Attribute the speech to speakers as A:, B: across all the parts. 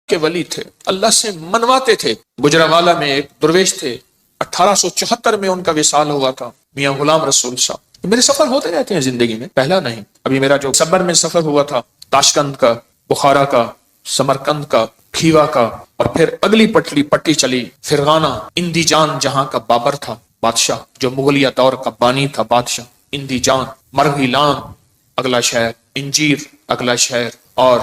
A: کے ولی تھے، اللہ سے منواتے تھے۔ گجرانوالہ میں ایک درویش تھے، 1874 میں ان کا وصال ہوا تھا، میاں غلام رسول صاحب۔ میرے سفر ہوتے رہتے ہیں زندگی میں، پہلا نہیں۔ ابھی میرا جو صبر میں سفر ہوا تھا، تاشقند کا، بخارا کا، سمرقند کا، کھیوا کا، اور پھر اگلی پٹی چلی فرغانہ، اندی جان جہاں کا بابر تھا بادشاہ، جو مغلیہ دور کا بانی تھا بادشاہ، اندی جان، مرغیلان اگلا شہر، انجیر اگلا شہر، اور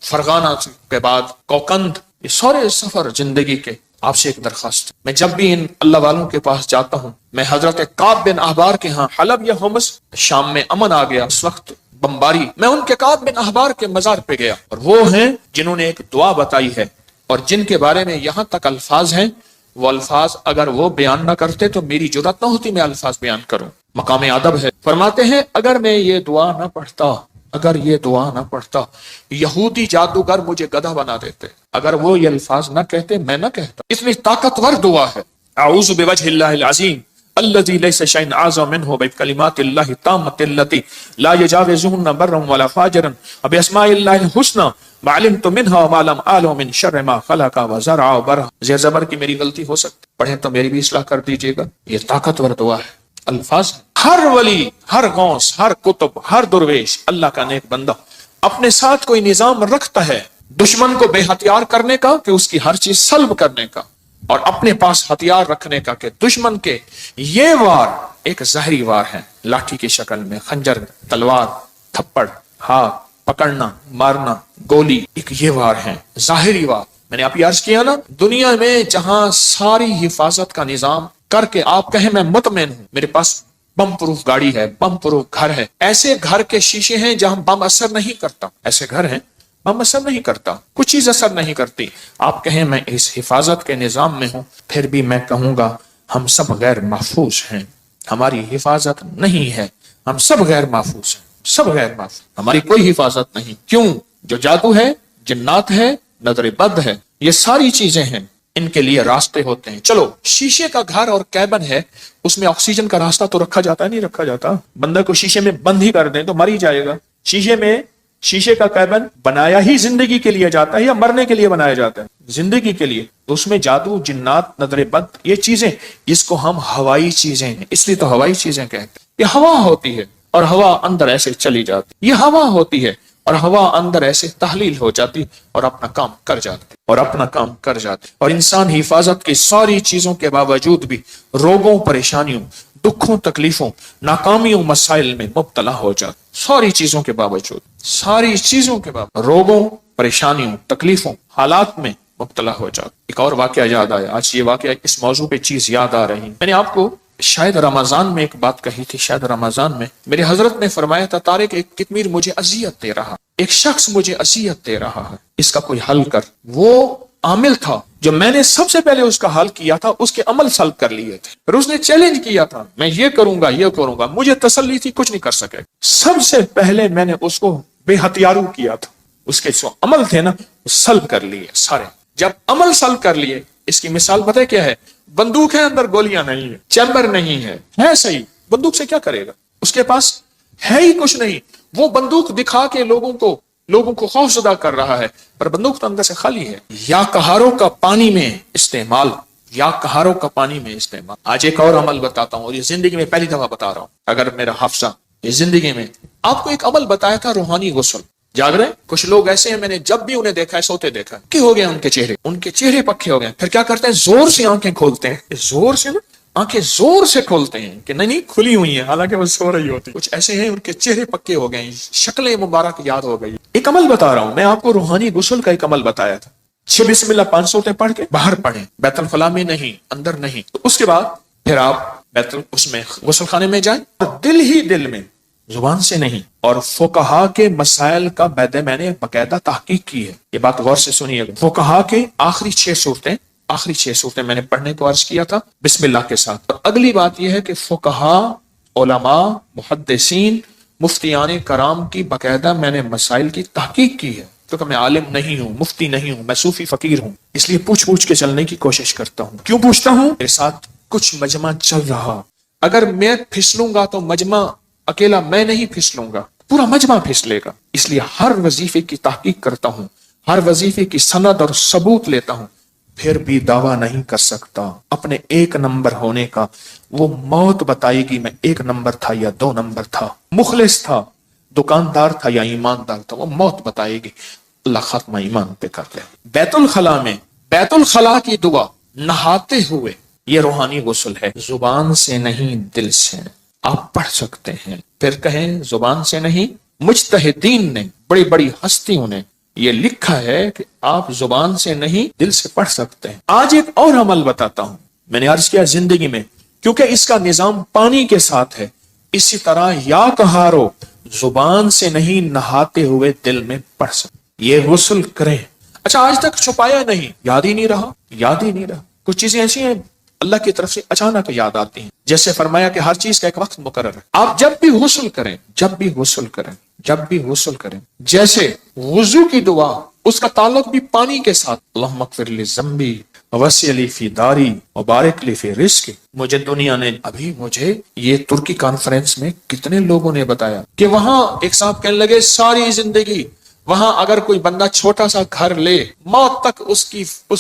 A: فرغانہ کے بعد کوکند۔ یہ سارے سفر زندگی کے۔ آپ سے ایک درخواست، میں جب بھی ان اللہ والوں کے پاس جاتا ہوں، میں حضرت کعب بن احبار کے ہاں حلب یا ہومس، شام میں امن آ گیا اس وقت بمباری، میں ان کے کعب بن احبار کے مزار پہ گیا، اور وہ ہیں جنہوں نے ایک دعا بتائی ہے، اور جن کے بارے میں یہاں تک الفاظ ہیں، وہ الفاظ اگر وہ بیان نہ کرتے تو میری جرات نہ ہوتی میں الفاظ بیان کروں۔ مقام ادب ہے۔ فرماتے ہیں اگر میں یہ دعا نہ پڑھتا، اگر یہ دعا نہ پڑھتا، یہودی جادوگر مجھے گدھا بنا دیتے۔ اگر وہ یہ الفاظ نہ کہتے، میں نہ کہتا۔ اتنی طاقتور دعا ہے۔ اعوذ بوجہ اللہ العظیم الذی لیس شیء اعظم منہ بکلمات اللہ التامۃ التی لا یجاوزہن برا ولا فاجرا وباسماء اللہ الحسنی ما علمت منها وما لم اعلم من شر ما خلق وزرع وبرع۔ زیر زبر کی میری غلطی ہو سکتی، پڑھیں تو میری بھی اصلاح کر دیجیے گا۔ یہ طاقتور دعا ہے۔ الفاظ ہر ولی، ہر غوث، ہر قطب، ہر درویش، اللہ کا نیک بندہ اپنے ساتھ کوئی نظام رکھتا ہے دشمن کو بے ہتھیار کرنے کا، کہ اس کی ہر چیز سلب کرنے کا، اور اپنے پاس ہتھیار رکھنے کا، کہ دشمن کے یہ وار ایک ظاہری وار ہے، لاٹھی کی شکل میں، خنجر، تلوار، تھپڑ، ہاتھ پکڑنا، مارنا، گولی، ایک یہ وار ہے ظاہری وار۔ میں نے آپ یہ عرض کیا نا، دنیا میں جہاں ساری حفاظت کا نظام کر کے آپ کہیں میں مطمئن ہوں، میرے پاس بم پروف گاڑی ہے، بم پروف گھر ہے، ایسے گھر کے شیشے ہیں جہاں بم اثر نہیں کرتا، ایسے گھر ہیں بم اثر نہیں کرتا، کچھ چیز اثر نہیں کرتی۔ آپ کہیں میں اس حفاظت کے نظام میں ہوں، پھر بھی میں کہوں گا ہم سب غیر محفوظ ہیں، ہماری حفاظت نہیں ہے، ہم سب غیر محفوظ ہیں، سب غیر محفوظ، ہماری کوئی حفاظت نہیں۔ کیوں؟ جو جادو ہے، جنات ہے، نظر بد ہے، یہ ساری چیزیں ہیں، ان کے لیے راستے ہوتے ہیں۔ چلو شیشے کا گھر اور کیبن ہے، اس میں آکسیجن کا راستہ تو رکھا جاتا ہے، نہیں رکھا جاتا؟ بندہ کو شیشے میں بند ہی کر دیں تو مر ہی جائے گا۔ شیشے کا کیبن بنایا ہی زندگی کے لیے جاتا ہے یا مرنے کے لیے بنایا جاتا ہے؟ زندگی کے لیے۔ تو اس میں جادو، جنات، نظر بد، یہ چیزیں، جس کو ہم ہوائی چیزیں ہیں، اس لیے تو ہوائی چیزیں کہتے ہیں۔ یہ ہوا ہوتی ہے اور ہوا اندر ایسے چلی جاتی، یہ ہوا ہوتی ہے اور ہوا اندر ایسے تحلیل ہو جاتی اور اپنا کام کر جاتی، اور انسان حفاظت کی ساری چیزوں کے باوجود بھی روگوں، پریشانیوں، دکھوں، تکلیفوں، ناکامیوں، مسائل میں مبتلا ہو جاتا۔ ساری چیزوں کے باوجود، روگوں، پریشانیوں، تکلیفوں، حالات میں مبتلا ہو جاتا۔ ایک اور واقعہ یاد آیا، آج یہ واقعہ اس موضوع پہ چیز یاد آ رہی۔ میں نے آپ کو شاید رمضان میں ایک بات کہی تھی، شاید رمضان میں میرے حضرت نے فرمایا تھا، طارق ایک کتمیر مجھے اذیت دے رہا، ایک شخص مجھے اذیت دے رہا ہے، اس کا کوئی حل کر۔ وہ عامل تھا جو میں نے سب سے پہلے اس کا حل کیا تھا، اس کے عمل سلب کر لیے تھے، پھر اس نے چیلنج کیا تھا، میں یہ کروں گا، مجھے تسلی تھی کچھ نہیں کر سکے۔ سب سے پہلے میں نے اس کو بے ہتھیارو کیا تھا، اس کے جو عمل تھے نا وہ سلب کر لیے سارے۔ جب عمل سلب کر لیے، اس کی مثال پتہ ہے کیا ہے؟ بندوق ہے، اندر گولیاں نہیں ہے، چیمبر نہیں ہے صحیح، بندوق سے کیا کرے گا؟ اس کے پاس ہے ہی کچھ نہیں، وہ بندوق دکھا کے لوگوں کو خوف زدہ کر رہا ہے، پر بندوق تو اندر سے خالی ہے۔ یا کہاروں کا پانی میں استعمال، آج ایک اور عمل بتاتا ہوں، اور یہ زندگی میں پہلی دفعہ بتا رہا ہوں، اگر میرا حافظہ یہ زندگی میں آپ کو ایک عمل بتایا تھا، روحانی غسل۔ جاگ رہے کچھ لوگ ایسے ہیں، میں نے جب بھی انہیں دیکھا ہے سوتے دیکھا ہے، کہ ہو گئے ان کے چہرے پکے ہو گئے، پھر کیا کرتے ہیں؟ زور سے آنکھیں کھولتے ہیں، آنکھیں زور سے کھولتے ہیں کہ نہیں کھلی ہوئی ہیں، حالانکہ وہ سو رہی ہوتی۔ کچھ ایسے ہیں ان کے چہرے پکے ہو گئے، شکلیں مبارک یاد ہو گئی۔ ایک عمل بتا رہا ہوں میں آپ کو، روحانی غسل کا ایک عمل بتایا تھا۔ 6 بسم اللہ 5 سورتیں پڑھ کے باہر پڑھیں، بیت الخلا میں نہیں، اندر نہیں۔ تو اس کے بعد پھر آپ اس میں غسل خانے میں جائیں، اور دل میں، زبان سے نہیں۔ اور فقہا کے مسائل کا میں نے باقاعدہ تحقیق کی ہے، یہ بات غور سے سنیے گا۔ فقہا کے آخری 6 صورتیں میں نے پڑھنے کو عرض کیا تھا بسم اللہ کے ساتھ۔ اور اگلی بات یہ ہے کہ فقہا، علماء، محدثین، مفتیان کرام کی باقاعدہ میں نے مسائل کی تحقیق کی ہے، کیونکہ میں عالم نہیں ہوں، مفتی نہیں ہوں، میں صوفی فقیر ہوں، اس لیے پوچھ کے چلنے کی کوشش کرتا ہوں۔ کیوں پوچھتا ہوں؟ میرے ساتھ کچھ مجمع چل رہا، اگر میں پھسلوں گا تو مجمع اکیلا میں نہیں پھسلوں گا، پورا مجمع پھسلے گا، اس لیے ہر وظیفے کی تحقیق کرتا ہوں، ہر وظیفے کی سند اور ثبوت لیتا ہوں، پھر بھی دعویٰ نہیں کر سکتا اپنے ایک نمبر ہونے کا۔ وہ موت بتائے گی میں ایک نمبر تھا یا دو نمبر تھا، مخلص تھا، دکاندار تھا یا ایماندار تھا، وہ موت بتائے گی۔ اللہ خاتمہ ایمان پہ کر لے۔ بیت الخلاء میں بیت الخلاء کی دعا نہاتے ہوئے، یہ روحانی غسل ہے، زبان سے نہیں دل سے آپ پڑھ سکتے ہیں۔ پھر کہیں زبان سے نہیں، مجتہدین نے، بڑی بڑی ہستیوں نے یہ لکھا ہے کہ آپ زبان سے نہیں دل سے پڑھ سکتے ہیں۔ آج ایک اور عمل بتاتا ہوں، میں نے عرض کیا زندگی میں، کیونکہ اس کا نظام پانی کے ساتھ ہے، اسی طرح یا کہارو زبان سے نہیں نہاتے ہوئے دل میں پڑھ سکتے، یہ غسل کریں۔ اچھا آج تک چھپایا نہیں، یاد ہی نہیں رہا، یاد ہی نہیں رہا۔ کچھ چیزیں ایسی ہیں اللہ کی طرف سے اچانک یاد آتی ہیں، جیسے فرمایا کہ ہر چیز کا ایک وقت مقرر ہے۔ آپ جب بھی غسل کریں، جب بھی غسل کریں، جب بھی غسل کریں، جیسے وضو کی دعا، اس کا تعلق بھی پانی کے ساتھ، اللہم اغفر لی ذنبی وسع لی فی داری وبارک لی فی رزقی۔ مجھے دنیا نے ابھی مجھے یہ ترکی کانفرنس میں کتنے لوگوں نے بتایا کہ وہاں ایک صاحب کہنے لگے ساری زندگی وہاں اگر کوئی بندہ چھوٹا سا گھر لے، موت تک اس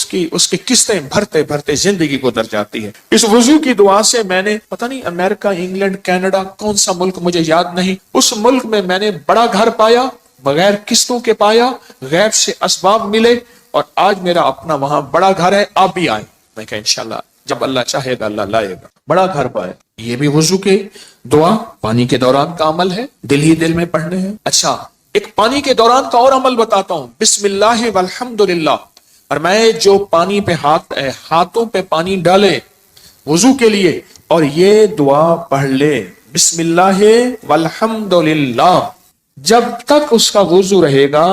A: کی قسطیں بھرتے بھرتے زندگی گزر جاتی ہے۔ اس وضو کی دعا سے میں نے پتہ نہیں امریکہ، انگلینڈ، کینیڈا، کون سا ملک مجھے یاد نہیں، اس ملک میں میں نے بڑا گھر پایا، بغیر قسطوں کے پایا، غیب سے اسباب ملے، اور آج میرا اپنا وہاں بڑا گھر ہے، آپ بھی آئیں۔ میں کہا انشاءاللہ جب اللہ چاہے گا اللہ لائے گا، بڑا گھر پائے۔ یہ بھی وضو کے دعا پانی کے دوران کا عمل ہے، دل ہی دل میں پڑھنے ہیں۔ اچھا ایک پانی کے دوران کا اور عمل بتاتا ہوں، بسم اللہ والحمدللہ، اور میں جو پانی پہ ہاتھوں پہ پانی ڈالے وضو کے لیے اور یہ دعا پڑھ لے، بسم اللہ والحمدللہ، جب تک اس کا وضو رہے گا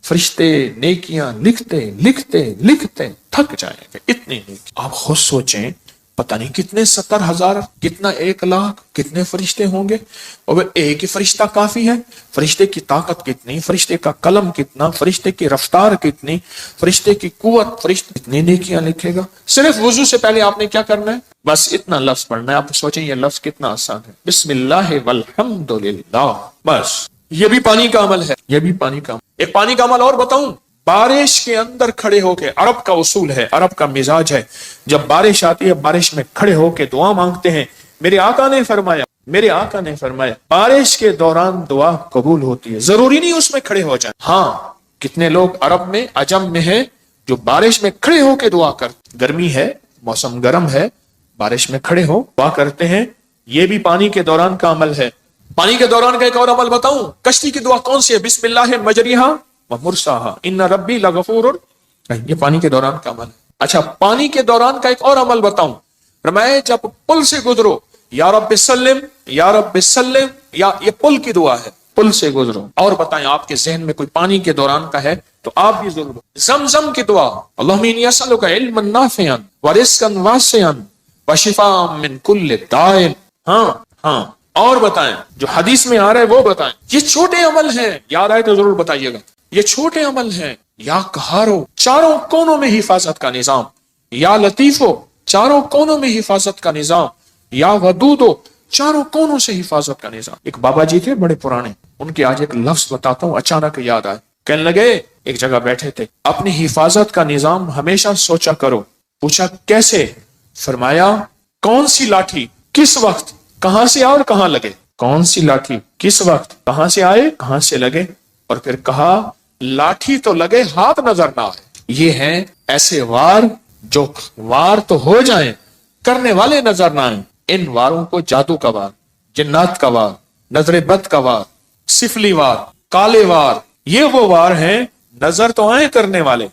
A: فرشتے نیکیاں لکھتے لکھتے لکھتے تھک جائیں گے، اتنی نیکی۔ آپ خود سوچیں، پتہ نہیں کتنے 70,000، کتنا 1,00,000، کتنے فرشتے ہوں گے، اور ایک ہی فرشتہ کافی ہے؟ فرشتے کی طاقت کتنی، فرشتے کا قلم کتنا، فرشتے کی رفتار کتنی، فرشتے کی قوت، فرشتے کتنی نیکیاں لکھے گا۔ صرف وضو سے پہلے آپ نے کیا کرنا ہے؟ بس اتنا لفظ پڑھنا ہے۔ آپ سوچیں یہ لفظ کتنا آسان ہے، بسم اللہ والحمدللہ، بس یہ بھی پانی کا عمل ہے، یہ بھی پانی کا عمل۔ ایک پانی کا عمل اور بتاؤں، بارش کے اندر کھڑے ہو کے، عرب کا اصول ہے، عرب کا مزاج ہے، جب بارش آتی ہے بارش میں کھڑے ہو کے دعا مانگتے ہیں۔ میرے آقا نے فرمایا بارش کے دوران دعا قبول ہوتی ہے، ضروری نہیں اس میں کھڑے ہو جائیں۔ ہاں کتنے لوگ عرب میں، عجم میں ہیں جو بارش میں کھڑے ہو کے دعا کرتے، گرمی ہے، موسم گرم ہے، بارش میں کھڑے ہو دعا کرتے ہیں، یہ بھی پانی کے دوران کا عمل ہے۔ پانی کے دوران کا ایک اور عمل بتاؤں، کشتی کی دعا کون سی ہے؟ بسم اللہ مجریہا ومرساہا ان ربی لغفور، یہ پانی کے دوران کا عمل ہے۔ اچھا پانی کے دوران کا ایک اور عمل بتاؤں، فرمایا جب پل سے گزرو، یا رب سلم یا رب سلم، یا یہ پل کی دعا ہے، پل سے گزرو۔ اور بتائیں آپ کے ذہن میں کوئی پانی کے دوران کا ہے تو آپ بھی ضرور۔ زمزم کی دعا، اللہم انی اسألک علما نافعا ورزقا واسعا وشفاء من کل داء۔ ہاں اور بتائیں جو حدیث میں آ رہا ہے وہ بتائیں۔ یہ چھوٹے عمل ہیں، یاد آئے تو ضرور بتائیے گا، یہ چھوٹے عمل ہیں۔ یا قہارو، چاروں کونوں میں حفاظت کا نظام، یا لطیفو، چاروں کونوں میں حفاظت کا نظام، یا ودودو، چاروں کونوں سے حفاظت کا نظام۔ ایک بابا جی تھے بڑے پرانے، ان کے آج ایک لفظ بتاتا ہوں، اچانک یاد آئے۔ کہنے لگے ایک جگہ بیٹھے تھے، اپنی حفاظت کا نظام ہمیشہ سوچا کرو۔ پوچھا کیسے؟ فرمایا کون سی لاٹھی کس وقت کہاں سے آئے اور کہاں لگے، کون سی لاٹھی کس وقت کہاں سے آئے کہاں سے لگے، اور پھر کہا لاٹھی تو لگے ہاتھ نظر نہ آئے۔ یہ ہیں ایسے وار جو وار تو ہو جائیں کرنے والے نظر نہ آئیں۔ ان واروں کو جادو کا وار، جنات کا وار، نظر بد کا وار، سفلی وار، کالے وار، یہ وہ وار ہیں نظر تو آئے کرنے والے،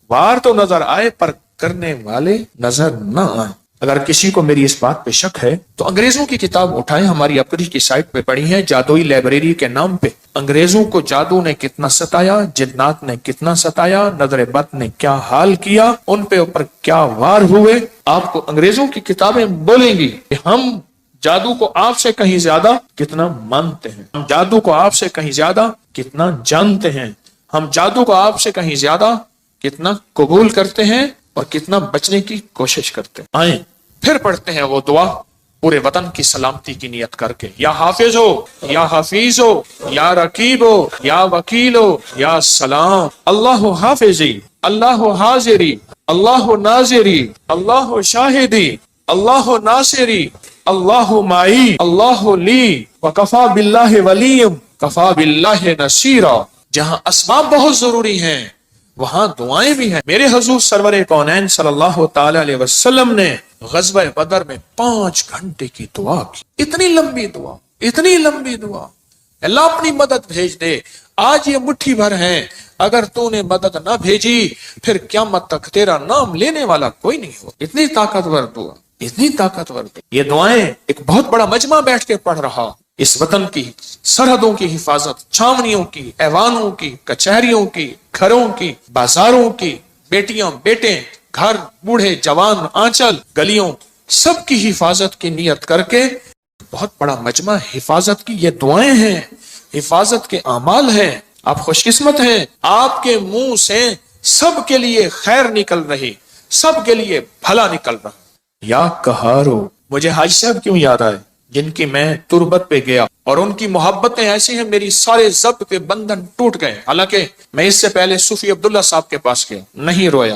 A: وار تو نظر آئے پر کرنے والے نظر نہ آئے۔ اگر کسی کو میری اس بات پہ شک ہے تو انگریزوں کی کتاب اٹھائیں، ہماری اپنی کی سائٹ پہ پڑھی ہے، جادوئی لائبریری کے نام پہ۔ انگریزوں کو جادو نے کتنا ستایا، جنات نے کتنا ستایا، نظر بد نے کیا حال کیا، ان پہ اوپر کیا وار ہوئے۔ آپ کو انگریزوں کی کتابیں بولیں گی کہ ہم جادو کو آپ سے کہیں زیادہ کتنا مانتے ہیں، ہم جادو کو آپ سے کہیں زیادہ کتنا جانتے ہیں، ہم جادو کو آپ سے کہیں زیادہ کتنا قبول کرتے ہیں اور کتنا بچنے کی کوشش کرتے ہیں۔ آئیں پھر پڑھتے ہیں وہ دعا پورے وطن کی سلامتی کی نیت کر کے، یا حافظ ہو، یا حفیظ ہو، یا رقیب ہو، یا وکیل ہو، یا سلام، اللہ حافظی، اللہ حاضری، اللہ ناظری، اللہ شاہدی، اللہ ناصری، اللہ معی، اللہ لی، وکفا باللہ ولیم، کفا باللہ نصیرا۔ جہاں اسباب بہت ضروری ہیں وہاں دعائیں بھی ہیں۔ میرے حضور سرور کونین صلی اللہ تعالی علیہ وسلم نے غزوہ بدر میں 5 گھنٹے کی دعا کی، اتنی لمبی دعا، اتنی لمبی دعا، اللہ اپنی مدد بھیج دے، آج یہ مٹھی بھر ہیں، اگر تو نے مدد نہ بھیجی پھر قیامت تک تیرا نام لینے والا کوئی نہیں ہو۔ اتنی طاقتور دعا، اتنی طاقتور دعا۔ یہ دعائیں ایک بہت بڑا مجمع بیٹھ کے پڑھ رہا، اس وطن کی سرحدوں کی حفاظت، چھاونیوں کی، ایوانوں کی، کچہریوں کی، گھروں کی، بازاروں کی، بیٹیاں بیٹے، گھر، بوڑھے جوان، آنچل، گلیوں، سب کی حفاظت کی نیت کر کے بہت بڑا مجمع حفاظت کی یہ دعائیں ہیں، حفاظت کے اعمال ہیں۔ آپ خوش قسمت ہیں، آپ کے منہ سے سب کے لیے خیر نکل رہی، سب کے لیے بھلا نکل رہا۔ یا قہارو، مجھے حاجی صاحب کیوں یاد آئے جن کی میں تربت پہ گیا اور ان کی محبتیں ایسی ہیں، میری سارے ضبط کے بندھن ٹوٹ گئے۔ حالانکہ میں اس سے پہلے صوفی عبداللہ صاحب کے پاس گیا، نہیں رویا۔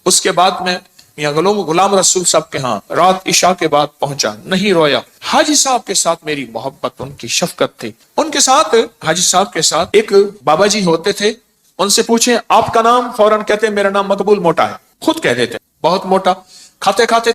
A: اس کے بعد میں میاں غلام رسول صاحب کے ہاں رات عشاء کے بعد پہنچا، نہیں رویا۔ حاجی صاحب کے ساتھ میری محبت، ان کی شفقت تھی۔ ان کے ساتھ، حاجی صاحب کے ساتھ ایک بابا جی ہوتے تھے، ان سے پوچھیں آپ کا نام، فوراً کہتے میرا نام مقبول موٹا ہے، خود کہہ دیتے بہت موٹا۔ کھاتے کھاتے